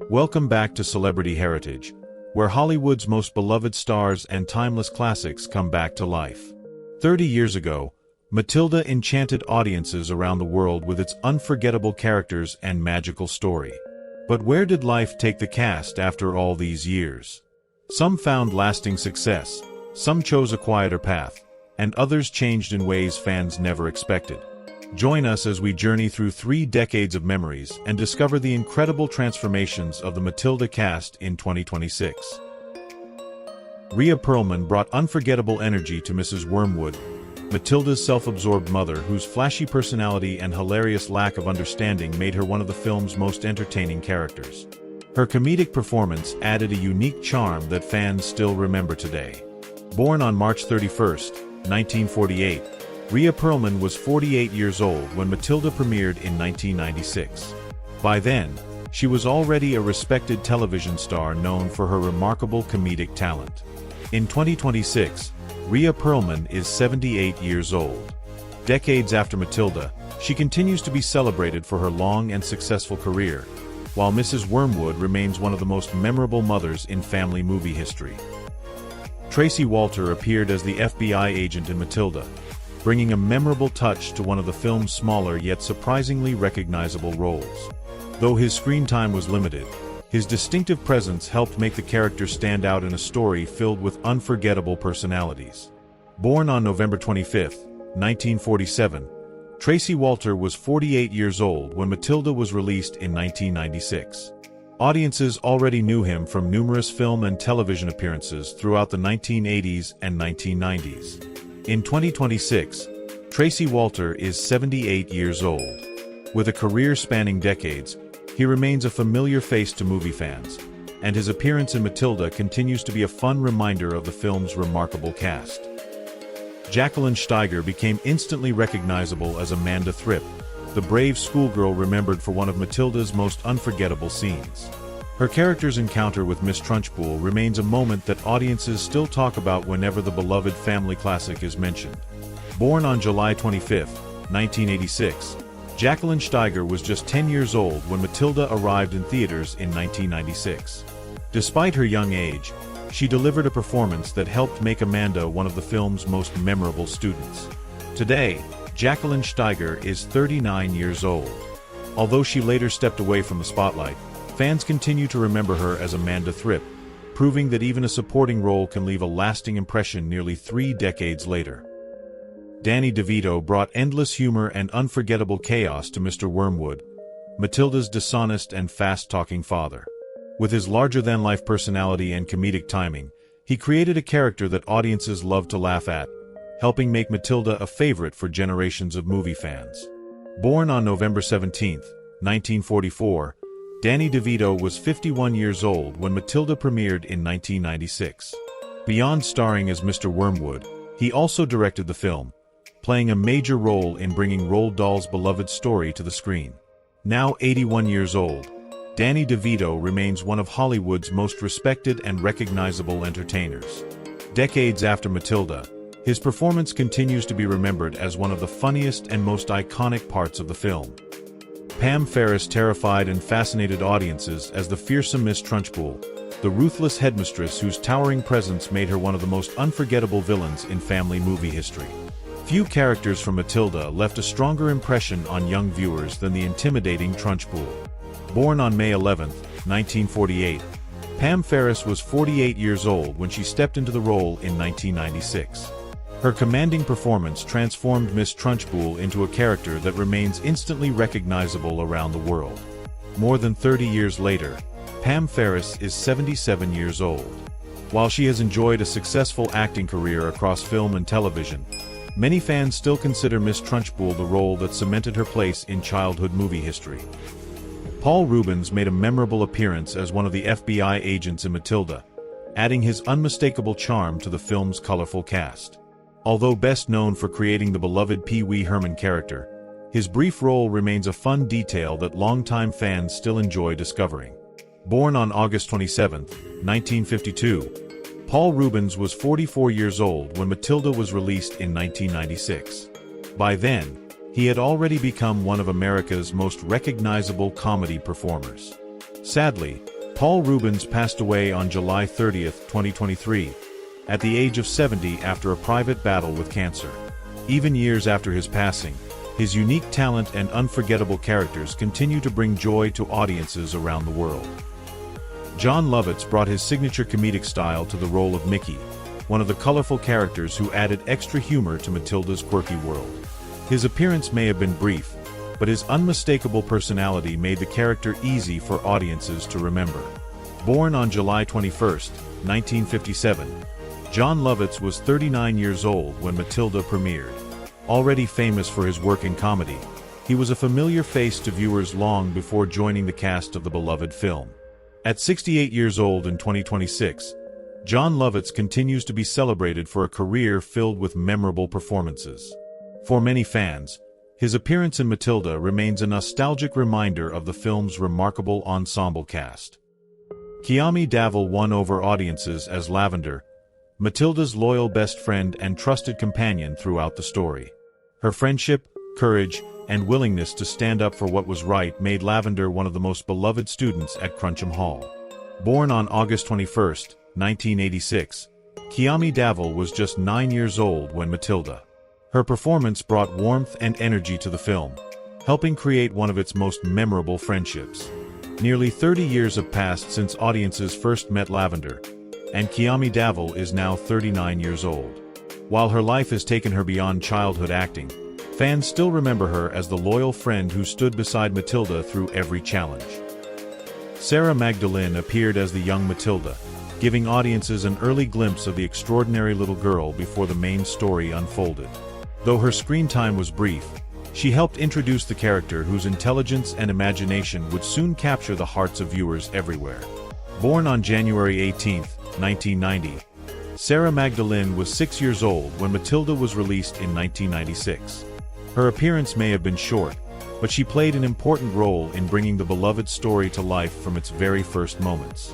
Welcome back to Celebrity Heritage, where Hollywood's most beloved stars and timeless classics come back to life. 30 years ago, Matilda enchanted audiences around the world with its unforgettable characters and magical story. But where did life take the cast after all these years? Some found lasting success, some chose a quieter path, and others changed in ways fans never expected. Join us as we journey through 3 decades of memories and discover the incredible transformations of the Matilda cast in 2026. Rhea Perlman brought unforgettable energy to Mrs. Wormwood, Matilda's self-absorbed mother whose flashy personality and hilarious lack of understanding made her one of the film's most entertaining characters. Her comedic performance added a unique charm that fans still remember today. Born on March 31, 1948, Rhea Perlman was 48 years old when Matilda premiered in 1996. By then, she was already a respected television star known for her remarkable comedic talent. In 2026, Rhea Perlman is 78 years old. Decades after Matilda, she continues to be celebrated for her long and successful career, while Mrs. Wormwood remains one of the most memorable mothers in family movie history. Tracy Walter appeared as the FBI agent in Matilda, bringing a memorable touch to one of the film's smaller yet surprisingly recognizable roles. Though his screen time was limited, his distinctive presence helped make the character stand out in a story filled with unforgettable personalities. Born on November 25, 1947, Tracy Walter was 48 years old when Matilda was released in 1996. Audiences already knew him from numerous film and television appearances throughout the 1980s and 1990s. In 2026, Tracy Walter is 78 years old. With a career spanning decades, he remains a familiar face to movie fans, and his appearance in Matilda continues to be a fun reminder of the film's remarkable cast. Jacqueline Steiger became instantly recognizable as Amanda Thripp, the brave schoolgirl remembered for one of Matilda's most unforgettable scenes. Her character's encounter with Miss Trunchbull remains a moment that audiences still talk about whenever the beloved family classic is mentioned. Born on July 25, 1986, Jacqueline Steiger was just 10 years old when Matilda arrived in theaters in 1996. Despite her young age, she delivered a performance that helped make Amanda one of the film's most memorable students. Today, Jacqueline Steiger is 39 years old. Although she later stepped away from the spotlight, fans continue to remember her as Amanda Thripp, proving that even a supporting role can leave a lasting impression nearly 3 decades later. Danny DeVito brought endless humor and unforgettable chaos to Mr. Wormwood, Matilda's dishonest and fast-talking father. With his larger-than-life personality and comedic timing, he created a character that audiences love to laugh at, helping make Matilda a favorite for generations of movie fans. Born on November 17, 1944, Danny DeVito was 51 years old when Matilda premiered in 1996. Beyond starring as Mr. Wormwood, he also directed the film, playing a major role in bringing Roald Dahl's beloved story to the screen. Now 81 years old, Danny DeVito remains one of Hollywood's most respected and recognizable entertainers. Decades after Matilda, his performance continues to be remembered as one of the funniest and most iconic parts of the film. Pam Ferris terrified and fascinated audiences as the fearsome Miss Trunchbull, the ruthless headmistress whose towering presence made her one of the most unforgettable villains in family movie history. Few characters from Matilda left a stronger impression on young viewers than the intimidating Trunchbull. Born on May 11, 1948, Pam Ferris was 48 years old when she stepped into the role in 1996. Her commanding performance transformed Miss Trunchbull into a character that remains instantly recognizable around the world. More than 30 years later, Pam Ferris is 77 years old. While she has enjoyed a successful acting career across film and television, many fans still consider Miss Trunchbull the role that cemented her place in childhood movie history. Paul Reubens made a memorable appearance as one of the FBI agents in Matilda, adding his unmistakable charm to the film's colorful cast. Although best known for creating the beloved Pee Wee Herman character, his brief role remains a fun detail that longtime fans still enjoy discovering. Born on August 27, 1952, Paul Reubens was 44 years old when Matilda was released in 1996. By then, he had already become one of America's most recognizable comedy performers. Sadly, Paul Rubens passed away on July 30, 2023, at the age of 70 after a private battle with cancer. Even years after his passing, his unique talent and unforgettable characters continue to bring joy to audiences around the world. Jon Lovitz brought his signature comedic style to the role of Mickey, one of the colorful characters who added extra humor to Matilda's quirky world. His appearance may have been brief, but his unmistakable personality made the character easy for audiences to remember. Born on July 21, 1957, Jon Lovitz was 39 years old when Matilda premiered. Already famous for his work in comedy, he was a familiar face to viewers long before joining the cast of the beloved film. At 68 years old in 2026, Jon Lovitz continues to be celebrated for a career filled with memorable performances. For many fans, his appearance in Matilda remains a nostalgic reminder of the film's remarkable ensemble cast. Kiami Davil won over audiences as Lavender, Matilda's loyal best friend and trusted companion throughout the story. Her friendship, courage, and willingness to stand up for what was right made Lavender one of the most beloved students at Cruncham Hall. Born on August 21, 1986, Kiami Davil was just 9 years old when Matilda. Her performance brought warmth and energy to the film, helping create one of its most memorable friendships. Nearly 30 years have passed since audiences first met Lavender, and Kiami Davil is now 39 years old. While her life has taken her beyond childhood acting, fans still remember her as the loyal friend who stood beside Matilda through every challenge. Sarah Magdalene appeared as the young Matilda, giving audiences an early glimpse of the extraordinary little girl before the main story unfolded. Though her screen time was brief, she helped introduce the character whose intelligence and imagination would soon capture the hearts of viewers everywhere. Born on January 18, 1990, Sarah Magdalene was 6 years old when Matilda was released in 1996. Her appearance may have been short, but she played an important role in bringing the beloved story to life from its very first moments.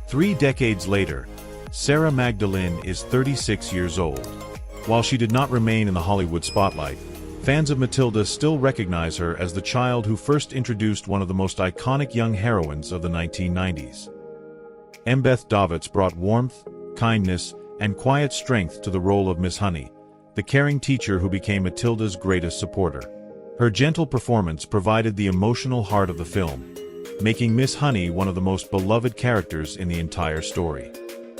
3 decades later, Sarah Magdalene is 36 years old. While she did not remain in the Hollywood spotlight, fans of Matilda still recognize her as the child who first introduced one of the most iconic young heroines of the 1990s. Embeth Davidtz brought warmth, kindness, and quiet strength to the role of Miss Honey, the caring teacher who became Matilda's greatest supporter. Her gentle performance provided the emotional heart of the film, making Miss Honey one of the most beloved characters in the entire story.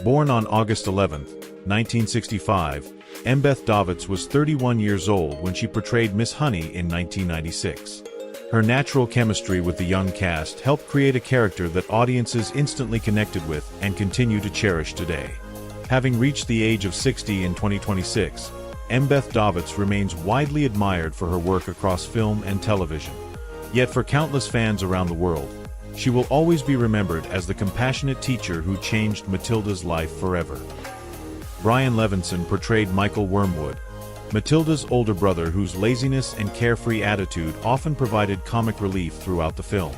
Born on August 11, 1965, Embeth Davidtz was 31 years old when she portrayed Miss Honey in 1996. Her natural chemistry with the young cast helped create a character that audiences instantly connected with and continue to cherish today. Having reached the age of 60 in 2026, Embeth Davidtz remains widely admired for her work across film and television. Yet for countless fans around the world, she will always be remembered as the compassionate teacher who changed Matilda's life forever. Brian Levinson portrayed Michael Wormwood, Matilda's older brother whose laziness and carefree attitude often provided comic relief throughout the film.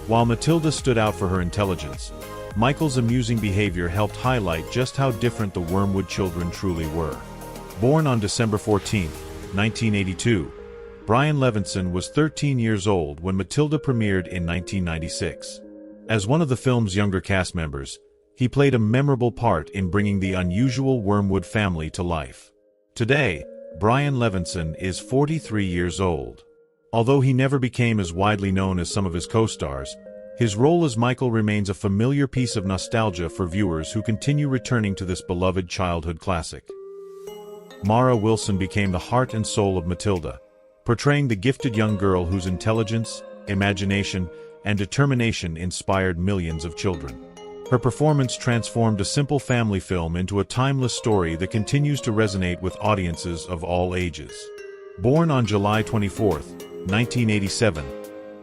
While Matilda stood out for her intelligence, Michael's amusing behavior helped highlight just how different the Wormwood children truly were. Born on December 14, 1982, Brian Levinson was 13 years old when Matilda premiered in 1996. As one of the film's younger cast members, he played a memorable part in bringing the unusual Wormwood family to life. Today, Brian Levinson is 43 years old. Although he never became as widely known as some of his co-stars, his role as Michael remains a familiar piece of nostalgia for viewers who continue returning to this beloved childhood classic. Mara Wilson became the heart and soul of Matilda, portraying the gifted young girl whose intelligence, imagination, and determination inspired millions of children. Her performance transformed a simple family film into a timeless story that continues to resonate with audiences of all ages. Born on July 24, 1987,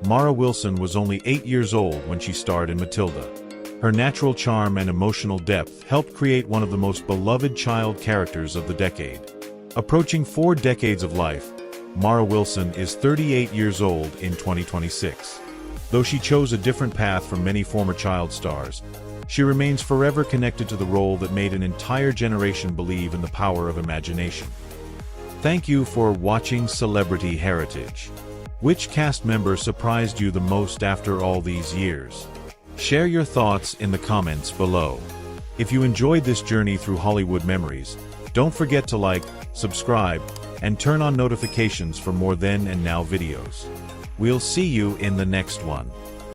Mara Wilson was only 8 years old when she starred in Matilda. Her natural charm and emotional depth helped create one of the most beloved child characters of the decade. Approaching 4 decades of life, Mara Wilson is 38 years old in 2026. Though she chose a different path from many former child stars, she remains forever connected to the role that made an entire generation believe in the power of imagination. Thank you for watching Celebrity Heritage. Which cast member surprised you the most after all these years? Share your thoughts in the comments below. If you enjoyed this journey through Hollywood memories, don't forget to like, subscribe, and turn on notifications for more then and now videos. We'll see you in the next one.